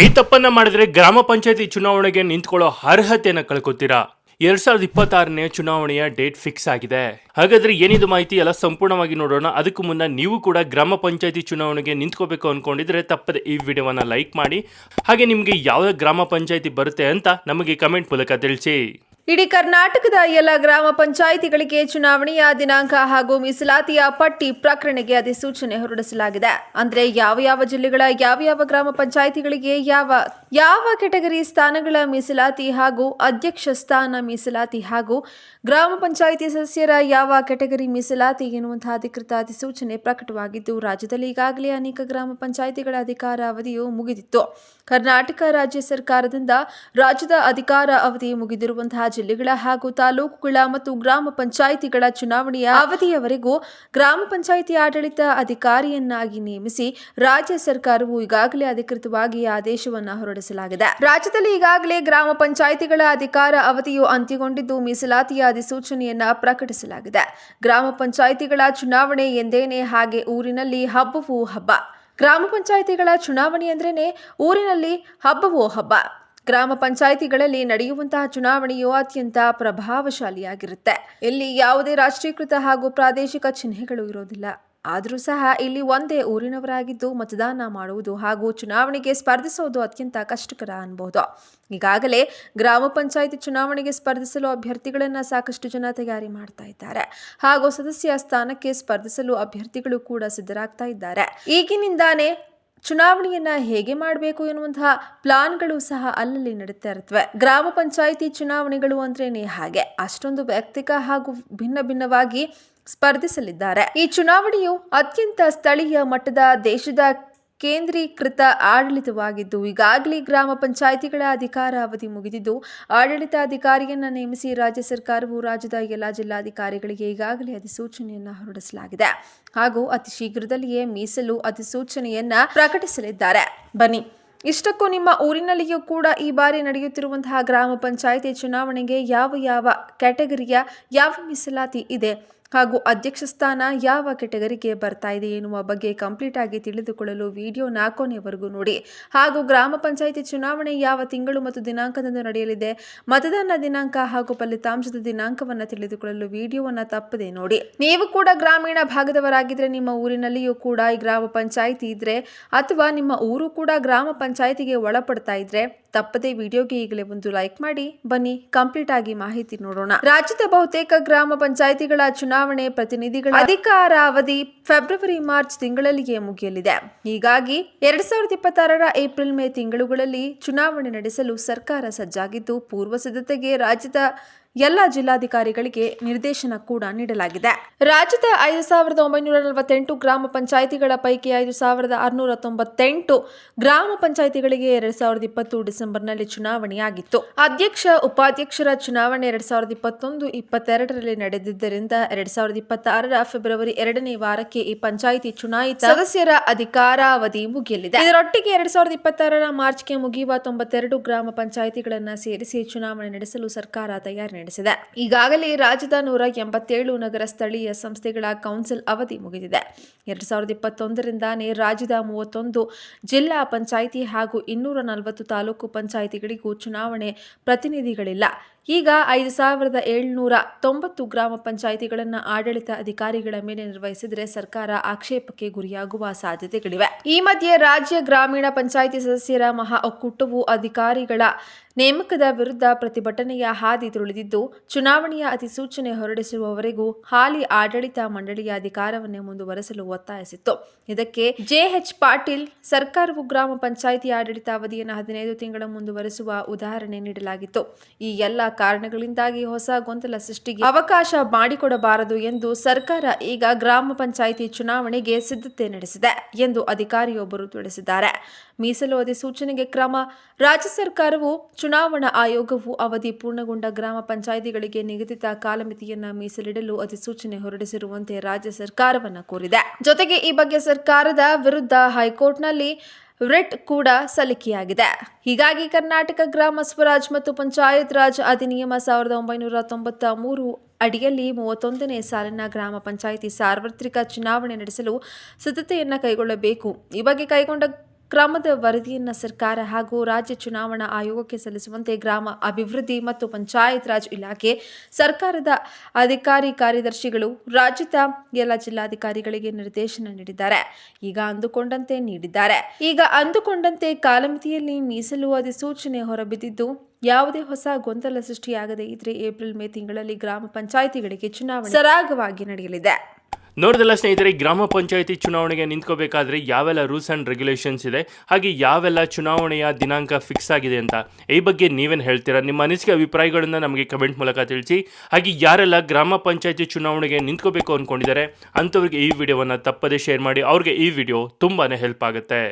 ಈ ತಪ್ಪನ್ನ ಮಾಡಿದ್ರೆ ಗ್ರಾಮ ಪಂಚಾಯತಿ ಚುನಾವಣೆಗೆ ನಿಂತ್ಕೊಳ್ಳೋ ಅರ್ಹತೆಯನ್ನು ಕಳ್ಕೊತೀರಾ. 2026ನೇ ಚುನಾವಣೆಯ ಡೇಟ್ ಫಿಕ್ಸ್ ಆಗಿದೆ. ಹಾಗಾದ್ರೆ ಏನಿದು ಮಾಹಿತಿ ಎಲ್ಲ ಸಂಪೂರ್ಣವಾಗಿ ನೋಡೋಣ. ಅದಕ್ಕೂ ಮುನ್ನ ನೀವು ಕೂಡ ಗ್ರಾಮ ಪಂಚಾಯತಿ ಚುನಾವಣೆಗೆ ನಿಂತ್ಕೋಬೇಕು ಅನ್ಕೊಂಡಿದ್ರೆ ತಪ್ಪದೆ ಈ ವಿಡಿಯೋವನ್ನ ಲೈಕ್ ಮಾಡಿ. ಹಾಗೆ ನಿಮಗೆ ಯಾವ ಗ್ರಾಮ ಪಂಚಾಯತಿ ಬರುತ್ತೆ ಅಂತ ನಮಗೆ ಕಮೆಂಟ್ ಮೂಲಕ ತಿಳಿಸಿ. ಇಡೀ ಕರ್ನಾಟಕದ ಎಲ್ಲ ಗ್ರಾಮ ಪಂಚಾಯಿತಿಗಳಿಗೆ ಚುನಾವಣೆಯ ದಿನಾಂಕ ಹಾಗೂ ಮೀಸಲಾತಿಯ ಪಟ್ಟಿ ಪ್ರಕಟಣೆಗೆ ಅಧಿಸೂಚನೆ ಹೊರಡಿಸಲಾಗಿದೆ. ಅಂದ್ರೆ ಯಾವ ಜಿಲ್ಲೆಗಳ ಯಾವ ಗ್ರಾಮ ಪಂಚಾಯಿತಿಗಳಿಗೆ ಯಾವ ಕೆಟಗರಿ ಸ್ಥಾನಗಳ ಮೀಸಲಾತಿ ಹಾಗೂ ಅಧ್ಯಕ್ಷ ಸ್ಥಾನ ಮೀಸಲಾತಿ ಹಾಗೂ ಗ್ರಾಮ ಪಂಚಾಯಿತಿ ಸದಸ್ಯರ ಯಾವ ಕೆಟಗರಿ ಮೀಸಲಾತಿ ಎನ್ನುವಂತಹ ಅಧಿಕೃತ ಅಧಿಸೂಚನೆ ಪ್ರಕಟವಾಗಿದ್ದು, ರಾಜ್ಯದಲ್ಲಿ ಈಗಾಗಲೇ ಅನೇಕ ಗ್ರಾಮ ಪಂಚಾಯಿತಿಗಳ ಅಧಿಕಾರ ಅವಧಿಯು ಮುಗಿದಿತ್ತು. ಕರ್ನಾಟಕ ರಾಜ್ಯ ಸರ್ಕಾರದಿಂದ ರಾಜ್ಯದ ಅಧಿಕಾರ ಅವಧಿ ಮುಗಿದಿರುವಂತಹ ಜಿಲ್ಲೆಗಳ ಹಾಗೂ ತಾಲೂಕುಗಳ ಮತ್ತು ಗ್ರಾಮ ಪಂಚಾಯಿತಿಗಳ ಚುನಾವಣೆಯ ಅವಧಿಯವರೆಗೂ ಗ್ರಾಮ ಪಂಚಾಯಿತಿ ಆಡಳಿತ ಅಧಿಕಾರಿಯನ್ನಾಗಿ ನೇಮಿಸಿ ರಾಜ್ಯ ಸರ್ಕಾರವು ಈಗಾಗಲೇ ಅಧಿಕೃತವಾಗಿ ಆದೇಶವನ್ನು ಹೊರಡಿಸಲಾಗಿದೆ. ರಾಜ್ಯದಲ್ಲಿ ಈಗಾಗಲೇ ಗ್ರಾಮ ಪಂಚಾಯಿತಿಗಳ ಅಧಿಕಾರ ಅವಧಿಯು ಅಂತ್ಯಗೊಂಡಿದ್ದು, ಮೀಸಲಾತಿಯ ಅಧಿಸೂಚನೆಯನ್ನ ಪ್ರಕಟಿಸಲಾಗಿದೆ. ಗ್ರಾಮ ಪಂಚಾಯಿತಿಗಳ ಚುನಾವಣೆ ಎಂದೇನೆ ಹಾಗೆ ಊರಿನಲ್ಲಿ ಹಬ್ಬವೂ ಹಬ್ಬ. ಗ್ರಾಮ ಪಂಚಾಯಿತಿಗಳ ಚುನಾವಣೆ ಅಂದ್ರೇನೆ ಊರಿನಲ್ಲಿ ಹಬ್ಬವೋ ಹಬ್ಬ. ಗ್ರಾಮ ಪಂಚಾಯಿತಿಗಳಲ್ಲಿ ನಡೆಯುವಂತಹ ಚುನಾವಣೆಯು ಅತ್ಯಂತ ಪ್ರಭಾವಶಾಲಿಯಾಗಿರುತ್ತೆ. ಇಲ್ಲಿ ಯಾವುದೇ ರಾಷ್ಟ್ರೀಕೃತ ಹಾಗೂ ಪ್ರಾದೇಶಿಕ ಚಿಹ್ನೆಗಳು ಇರೋದಿಲ್ಲ. ಆದರೂ ಸಹ ಇಲ್ಲಿ ಒಂದೇ ಊರಿನವರಾಗಿದ್ದು ಮತದಾನ ಮಾಡುವುದು ಹಾಗೂ ಚುನಾವಣೆಗೆ ಸ್ಪರ್ಧಿಸುವುದು ಅತ್ಯಂತ ಕಷ್ಟಕರ ಅನ್ಬಹುದು. ಈಗಾಗಲೇ ಗ್ರಾಮ ಪಂಚಾಯಿತಿ ಚುನಾವಣೆಗೆ ಸ್ಪರ್ಧಿಸಲು ಅಭ್ಯರ್ಥಿಗಳನ್ನ ಸಾಕಷ್ಟು ಜನ ತಯಾರಿ ಮಾಡ್ತಾ ಇದ್ದಾರೆ ಹಾಗೂ ಸದಸ್ಯ ಸ್ಥಾನಕ್ಕೆ ಸ್ಪರ್ಧಿಸಲು ಅಭ್ಯರ್ಥಿಗಳು ಕೂಡ ಸಿದ್ಧರಾಗ್ತಾ ಇದ್ದಾರೆ. ಈಗಿನಿಂದಾನೇ ಚುನಾವಣೆಯನ್ನ ಹೇಗೆ ಮಾಡಬೇಕು ಎನ್ನುವಂತಹ ಪ್ಲಾನ್ಗಳು ಸಹ ಅಲ್ಲಲ್ಲಿ ನಡೀತಾ ಇರುತ್ತವೆ. ಗ್ರಾಮ ಪಂಚಾಯಿತಿ ಚುನಾವಣೆಗಳು ಅಂದ್ರೇನೆ ಹಾಗೆ ಅಷ್ಟೊಂದು ವೈಯಕ್ತಿಕ ಹಾಗೂ ಭಿನ್ನವಾಗಿ ಸ್ಪರ್ಧಿಸಲಿದ್ದಾರೆ. ಈ ಚುನಾವಣೆಯು ಅತ್ಯಂತ ಸ್ಥಳೀಯ ಮಟ್ಟದ ದೇಶದ ಕೇಂದ್ರೀಕೃತ ಆಡಳಿತವಾಗಿದ್ದು, ಈಗಾಗಲೇ ಗ್ರಾಮ ಪಂಚಾಯಿತಿಗಳ ಅಧಿಕಾರ ಅವಧಿ ಮುಗಿದಿದ್ದು, ಆಡಳಿತ ಅಧಿಕಾರಿಯನ್ನ ನೇಮಿಸಿ ರಾಜ್ಯ ಸರ್ಕಾರವು ರಾಜ್ಯದ ಎಲ್ಲ ಜಿಲ್ಲಾಧಿಕಾರಿಗಳಿಗೆ ಈಗಾಗಲೇ ಅಧಿಸೂಚನೆಯನ್ನ ಹೊರಡಿಸಲಾಗಿದೆ ಹಾಗೂ ಅತಿ ಶೀಘ್ರದಲ್ಲಿಯೇ ಮೀಸಲು ಅಧಿಸೂಚನೆಯನ್ನ ಪ್ರಕಟಿಸಲಿದ್ದಾರೆ. ಬನ್ನಿ, ಇಷ್ಟಕ್ಕೂ ನಿಮ್ಮ ಊರಿನಲ್ಲಿಯೂ ಕೂಡ ಈ ಬಾರಿ ನಡೆಯುತ್ತಿರುವಂತಹ ಗ್ರಾಮ ಪಂಚಾಯಿತಿ ಚುನಾವಣೆಗೆ ಯಾವ ಕ್ಯಾಟಗರಿಯ ಯಾವ ಮೀಸಲಾತಿ ಇದೆ ಹಾಗೂ ಅಧ್ಯಕ್ಷ ಸ್ಥಾನ ಯಾವ ಕೆಟಗರಿಗೆ ಬರ್ತಾ ಇದೆ ಎನ್ನುವ ಬಗ್ಗೆ ಕಂಪ್ಲೀಟ್ ಆಗಿ ತಿಳಿದುಕೊಳ್ಳಲು ವಿಡಿಯೋನ ಕೊನೆಯವರೆಗೂ ನೋಡಿ. ಹಾಗೂ ಗ್ರಾಮ ಪಂಚಾಯಿತಿ ಚುನಾವಣೆ ಯಾವ ತಿಂಗಳು ಮತ್ತು ದಿನಾಂಕದಂದು ನಡೆಯಲಿದೆ, ಮತದಾನ ದಿನಾಂಕ ಹಾಗೂ ಫಲಿತಾಂಶದ ದಿನಾಂಕವನ್ನು ತಿಳಿದುಕೊಳ್ಳಲು ವಿಡಿಯೋವನ್ನು ತಪ್ಪದೆ ನೋಡಿ. ನೀವು ಕೂಡ ಗ್ರಾಮೀಣ ಭಾಗದವರಾಗಿದ್ರೆ, ನಿಮ್ಮ ಊರಿನಲ್ಲಿಯೂ ಕೂಡ ಈ ಗ್ರಾಮ ಪಂಚಾಯಿತಿ ಇದ್ರೆ ಅಥವಾ ನಿಮ್ಮ ಊರು ಕೂಡ ಗ್ರಾಮ ಪಂಚಾಯಿತಿಗೆ ಒಳಪಡ್ತಾ ಇದ್ರೆ ತಪ್ಪದೆ ವಿಡಿಯೋಗೆ ಈಗಲೇ ಒಂದು ಲೈಕ್ ಮಾಡಿ. ಬನ್ನಿ ಕಂಪ್ಲೀಟ್ ಆಗಿ ಮಾಹಿತಿ ನೋಡೋಣ. ರಾಜ್ಯದ ಬಹುತೇಕ ಗ್ರಾಮ ಪಂಚಾಯಿತಿಗಳ ಚುನಾವಣೆ ಪ್ರತಿನಿಧಿಗಳ ಅಧಿಕಾರ ಅವಧಿ ಫೆಬ್ರವರಿ ಮಾರ್ಚ್ ತಿಂಗಳಲ್ಲಿಯೇ ಮುಗಿಯಲಿದೆ. ಹೀಗಾಗಿ 2026ರ ಏಪ್ರಿಲ್ ಮೇ ತಿಂಗಳುಗಳಲ್ಲಿ ಚುನಾವಣೆ ನಡೆಸಲು ಸರ್ಕಾರ ಸಜ್ಜಾಗಿದ್ದು, ಪೂರ್ವ ಸಿದ್ಧತೆಗೆ ರಾಜ್ಯದ ಎಲ್ಲ ಜಿಲ್ಲಾಧಿಕಾರಿಗಳಿಗೆ ನಿರ್ದೇಶನ ಕೂಡ ನೀಡಲಾಗಿದೆ. ರಾಜ್ಯದ 5,948 ಗ್ರಾಮ ಪಂಚಾಯಿತಿಗಳ ಪೈಕಿ 5,698 ಗ್ರಾಮ ಪಂಚಾಯಿತಿಗಳಿಗೆ 2020 ಡಿಸೆಂಬರ್ನಲ್ಲಿ ಚುನಾವಣೆಯಾಗಿತ್ತು. ಅಧ್ಯಕ್ಷ ಉಪಾಧ್ಯಕ್ಷರ ಚುನಾವಣೆ 2021-22ರಲ್ಲಿ ನಡೆದಿದ್ದರಿಂದ 2026ರ ಫೆಬ್ರವರಿ 2ನೇ ವಾರಕ್ಕೆ ಈ ಪಂಚಾಯಿತಿ ಚುನಾಯಿತ ಸದಸ್ಯರ ಅಧಿಕಾರಾವಧಿ ಮುಗಿಯಲಿದೆ. ಇದರೊಟ್ಟಿಗೆ 2026ರ ಮಾರ್ಚ್ಗೆ ಮುಗಿಯುವ 92 ಗ್ರಾಮ ಪಂಚಾಯಿತಿಗಳನ್ನ ಸೇರಿಸಿ ಚುನಾವಣೆ ನಡೆಸಲು ಸರ್ಕಾರ ತಯಾರಿ ನಡೆಸಿದೆ. ಈಗಾಗಲೇ ರಾಜ್ಯದ 187 ನಗರ ಸ್ಥಳೀಯ ಸಂಸ್ಥೆಗಳ ಕೌನ್ಸಿಲ್ ಅವಧಿ ಮುಗಿದಿದೆ. 2021ರಿಂದಾನೇ ರಾಜ್ಯದ 31 ಜಿಲ್ಲಾ ಪಂಚಾಯಿತಿ ಹಾಗೂ 240 ತಾಲೂಕು ಪಂಚಾಯಿತಿಗಳಿಗೂ ಚುನಾವಣೆ ಪ್ರತಿನಿಧಿಗಳಿಲ್ಲ. ಈಗ 5,790 ಗ್ರಾಮ ಪಂಚಾಯಿತಿಗಳನ್ನು ಆಡಳಿತ ಅಧಿಕಾರಿಗಳ ಮೇಲೆ ನಿರ್ವಹಿಸಿದರೆ ಸರ್ಕಾರ ಆಕ್ಷೇಪಕ್ಕೆ ಗುರಿಯಾಗುವ ಸಾಧ್ಯತೆಗಳಿವೆ. ಈ ಮಧ್ಯೆ ರಾಜ್ಯ ಗ್ರಾಮೀಣ ಪಂಚಾಯಿತಿ ಸದಸ್ಯರ ಮಹಾ ಒಕ್ಕೂಟವು ಅಧಿಕಾರಿಗಳ ನೇಮಕದ ವಿರುದ್ಧ ಪ್ರತಿಭಟನೆಯ ಹಾದಿ ತುಳಿದಿದ್ದು, ಚುನಾವಣೆಯ ಅಧಿಸೂಚನೆ ಹೊರಡಿಸುವವರೆಗೂ ಹಾಲಿ ಆಡಳಿತ ಮಂಡಳಿಯ ಅಧಿಕಾರವನ್ನೇ ಮುಂದುವರೆಸಲು ಒತ್ತಾಯಿಸಿತ್ತು. ಇದಕ್ಕೆ ಜೆಎಚ್ ಪಾಟೀಲ್ ಸರ್ಕಾರವು ಗ್ರಾಮ ಪಂಚಾಯಿತಿ ಆಡಳಿತಾವಧಿಯನ್ನು 15 ತಿಂಗಳ ಮುಂದುವರೆಸುವ ಉದಾಹರಣೆ ನೀಡಲಾಗಿತ್ತು. ಈ ಎಲ್ಲ ಕಾರಣಗಳಿಂದಾಗಿ ಹೊಸ ಗೊಂದಲ ಸೃಷ್ಟಿಗೆ ಅವಕಾಶ ಮಾಡಿಕೊಡಬಾರದು ಎಂದು ಸರ್ಕಾರ ಈಗ ಗ್ರಾಮ ಪಂಚಾಯಿತಿ ಚುನಾವಣೆಗೆ ಸಿದ್ಧತೆ ನಡೆಸಿದೆ ಎಂದು ಅಧಿಕಾರಿಯೊಬ್ಬರು ತಿಳಿಸಿದ್ದಾರೆ. ಮೀಸಲು ಅಧಿಸೂಚನೆಗೆ ಕ್ರಮ. ರಾಜ್ಯ ಸರ್ಕಾರವು ಚುನಾವಣಾ ಆಯೋಗವು ಅವಧಿ ಪೂರ್ಣಗೊಂಡ ಗ್ರಾಮ ಪಂಚಾಯಿತಿಗಳಿಗೆ ನಿಗದಿತ ಕಾಲಮಿತಿಯನ್ನ ಮೀಸಲಿಡಲು ಅಧಿಸೂಚನೆ ಹೊರಡಿಸಿರುವಂತೆ ರಾಜ್ಯ ಸರ್ಕಾರವನ್ನು ಕೋರಿದೆ. ಜೊತೆಗೆ ಈ ಬಗ್ಗೆ ಸರ್ಕಾರದ ವಿರುದ್ಧ ಹೈಕೋರ್ಟ್ನಲ್ಲಿ ರಿಟ್ ಕೂಡ ಸಲ್ಲಿಕೆಯಾಗಿದೆ. ಹೀಗಾಗಿ ಕರ್ನಾಟಕ ಗ್ರಾಮ ಸ್ವರಾಜ್ ಮತ್ತು ಪಂಚಾಯತ್ ರಾಜ್ ಅಧಿನಿಯಮ 1993 ಅಡಿಯಲ್ಲಿ 31ನೇ ಸಾಲಿನ ಗ್ರಾಮ ಪಂಚಾಯಿತಿ ಸಾರ್ವತ್ರಿಕ ಚುನಾವಣೆ ನಡೆಸಲು ಸಿದ್ಧತೆಯನ್ನು ಕೈಗೊಳ್ಳಬೇಕು. ಈ ಬಗ್ಗೆ ಕೈಗೊಂಡ ಕ್ರಮದ ವರದಿಯನ್ನು ಸರ್ಕಾರ ಹಾಗೂ ರಾಜ್ಯ ಚುನಾವಣಾ ಆಯೋಗಕ್ಕೆ ಸಲ್ಲಿಸುವಂತೆ ಗ್ರಾಮ ಅಭಿವೃದ್ಧಿ ಮತ್ತು ಪಂಚಾಯತ್ ರಾಜ್ ಇಲಾಖೆ ಸರ್ಕಾರದ ಅಧಿಕಾರಿ ಕಾರ್ಯದರ್ಶಿಗಳು ರಾಜ್ಯದ ಎಲ್ಲ ಜಿಲ್ಲಾಧಿಕಾರಿಗಳಿಗೆ ನಿರ್ದೇಶನ ನೀಡಿದ್ದಾರೆ. ಈಗ ಅಂದುಕೊಂಡಂತೆ ಕಾಲಮಿತಿಯಲ್ಲಿ ಮೀಸಲು ಅಧಿಸೂಚನೆ ಹೊರಬಿದ್ದಿದ್ದು ಯಾವುದೇ ಹೊಸ ಗೊಂದಲ ಸೃಷ್ಟಿಯಾಗದೇ ಇದ್ರೆ ಏಪ್ರಿಲ್ ಮೇ ತಿಂಗಳಲ್ಲಿ ಗ್ರಾಮ ಪಂಚಾಯಿತಿಗಳಿಗೆ ಚುನಾವಣೆ ಸರಾಗವಾಗಿ ನಡೆಯಲಿದೆ. ನೋಡಿದಲ್ಲ ಸ್ನೇಹಿತರೆ, ಗ್ರಾಮ ಪಂಚಾಯತಿ ಚುನಾವಣೆಗೆ ನಿಂತ್ಕೋಬೇಕಾದ್ರೆ ಯಾವೆಲ್ಲ ರೂಲ್ಸ್ ಆ್ಯಂಡ್ ರೆಗ್ಯುಲೇಷನ್ಸ್ ಇದೆ, ಹಾಗೆ ಯಾವೆಲ್ಲ ಚುನಾವಣೆಯ ದಿನಾಂಕ ಫಿಕ್ಸ್ ಆಗಿದೆ ಅಂತ ಈ ಬಗ್ಗೆ ನೀವೇನು ಹೇಳ್ತೀರಾ? ನಿಮ್ಮ ಅನಿಸಿಕೆ ಅಭಿಪ್ರಾಯಗಳನ್ನು ನಮಗೆ ಕಮೆಂಟ್ ಮೂಲಕ ತಿಳಿಸಿ. ಹಾಗೆ ಯಾರೆಲ್ಲ ಗ್ರಾಮ ಪಂಚಾಯತಿ ಚುನಾವಣೆಗೆ ನಿಂತ್ಕೋಬೇಕು ಅಂದ್ಕೊಂಡಿದ್ದಾರೆ ಅಂಥವ್ರಿಗೆ ಈ ವಿಡಿಯೋವನ್ನು ತಪ್ಪದೇ ಶೇರ್ ಮಾಡಿ. ಅವ್ರಿಗೆ ಈ ವಿಡಿಯೋ ತುಂಬಾ ಹೆಲ್ಪ್ ಆಗುತ್ತೆ.